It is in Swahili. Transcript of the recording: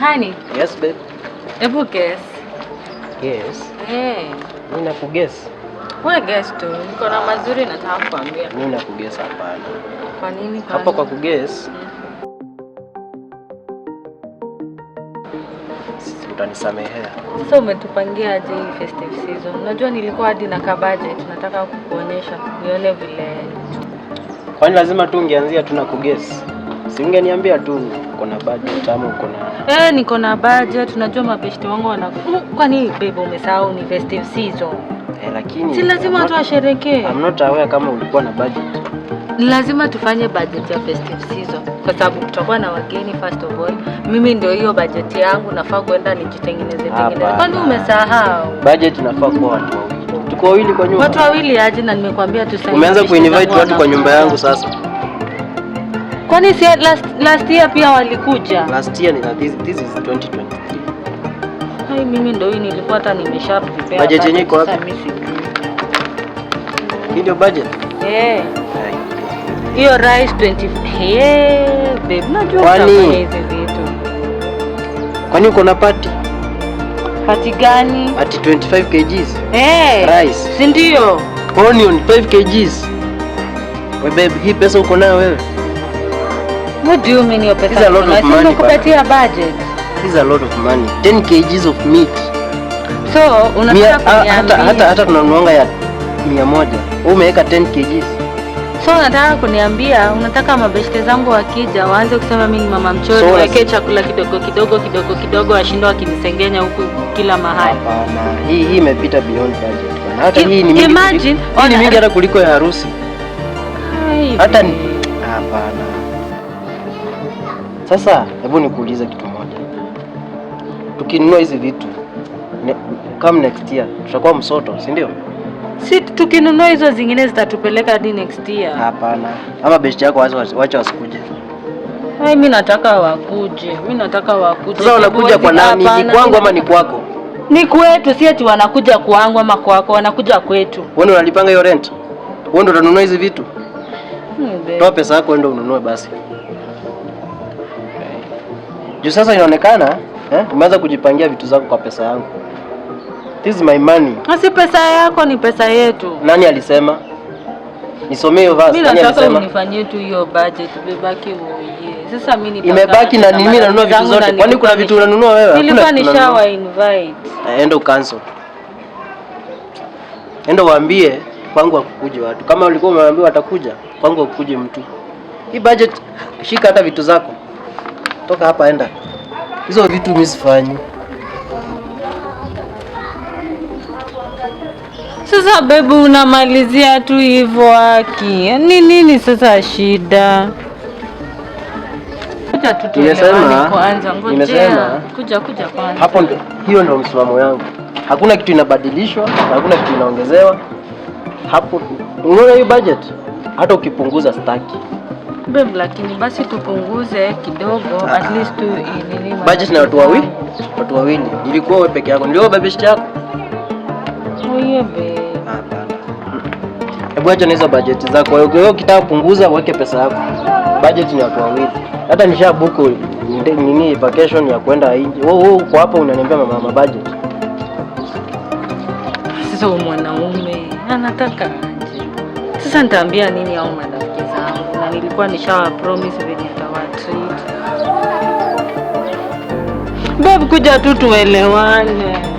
Honey. Yes, babe. Ebu guess. Guess? Mimi nakuguess. Wewe guess tu. Niko na mazuri nataka kukuambia. Mimi nakuguess hapana. Kwa nini? Hapa kwa kuguess. Utanisamehea. Sasa umetupangia aje hii festive season? Unajua nilikuwa hadi na budget nataka kukuonyesha nione vile. Kwani lazima tu ungeanzia tu na kuguess? Si ungeniambia tu uko na budget ama uko na niko na budget. Unajua mabeshte wangu kwani babe umesahau ni festive season. Lakini si lazima tu asherekee. I'm not aware kama ulikuwa na budget. Ni lazima tufanye budget ya festive season kwa sababu tutakuwa na wageni first of all. Mimi ndio hiyo budget yangu nafaa kwenda nijitengeneze. Kwani umesahau? Budget inafaa kwa watu wawili. Tuko wawili kwa nyumba. Watu wawili aje na nimekwambia tu sasa. Umeanza kuinvite watu kwa nyumba yangu sasa. Kwani si last year pia walikuja? Last year this is 2023. Hai mimi ndio hii nilikuwa hata nimesha prepare. Budget yenyewe iko wapi? Hii ndio budget? Hiyo rice 20. Babe, najua kama hizi vitu. Kwani uko na party? Party gani? Ati 25 kgs. Rice. Si ndio? Onion 5 kgs. Wewe babe, hii pesa uko nayo wewe? What do you mean your pesa? This is a lot of money. Kupatia budget. This is a lot of money. 10 kgs of meat. So, unataka kuniambia hata tunanuanga ya 100. Wewe umeweka 10 kgs. So unataka kuniambia unataka mabeshte zangu wakija waanze kusema mimi ni mama mchoro, weke chakula kidogo ashindwa akinisengenya huku kila mahali. Hapana. Hii imepita beyond budget bwana. Hata hii ni mingi. Imagine hii ni mingi hata kuliko ya harusi. Hata hapana. Sasa hebu nikuulize kitu moja. Tukinunua hizi vitu come next year tutakuwa msoto, si ndio? Si tukinunua hizo zingine zitatupeleka hadi next year. Hapana. Ama best yako wacha wasikuje. Mimi nataka wakuje. Sasa wanakuja kwa nani? Ni kwangu ama ni kwako? Ni kwetu, si eti wanakuja kwangu ama kwako, wanakuja kwetu. Wewe unalipanga hiyo rent? Wewe ndio unanunua hizi vitu? Toa pesa yako ndio ununue basi. Juu sasa inaonekana umeanza kujipangia vitu zako kwa pesa yangu. This is my money. Si pesa yako, ni pesa yetu. Nani alisema? Nisomee hiyo verse. Nani alisema? Mimi nataka unifanyie tu hiyo budget, bebaki uoje. Sasa mimi nitaka imebaki na mimi nanunua vitu zote. Kwani kuna vitu unanunua wewe? Nilikuwa nishawa invite. Enda cancel. Enda waambie kwangu wakuje watu. Kama ulikuwa umewaambia watakuja, kwangu wakuje mtu. Hii budget shika hata vitu zako. Toka hapa enda. Hizo vitu mimi sifanyi. Sasa baby unamalizia tu hivyo haki. Nini sasa shida? Kuja tu tuelewane kwanza. Nimesema kuja kwanza. Hapo ndio hiyo ndio msimamo yangu. Hakuna kitu inabadilishwa, hakuna kitu inaongezewa. Hapo unaona hiyo budget hata ukipunguza staki. Babe lakini basi tupunguze kidogo at least tu nini budget na watu wawili. Ilikuwa wewe peke yako. Ndio bebe yako. Oye babe. Hapana. Hebu acha hizo budget zako. Wewe ukitaka kupunguza weke pesa yako. Budget ni watu wawili. Hata nishabuku nini vacation ya kwenda nje. Wewe uko hapa unaniambia mama budget. Sasa mwanaume anataka aje? Sasa nitaambia nini au marafiki zangu? Na nilikuwa nishawa promise venye nitawatreat. Babe kuja tu tuelewane.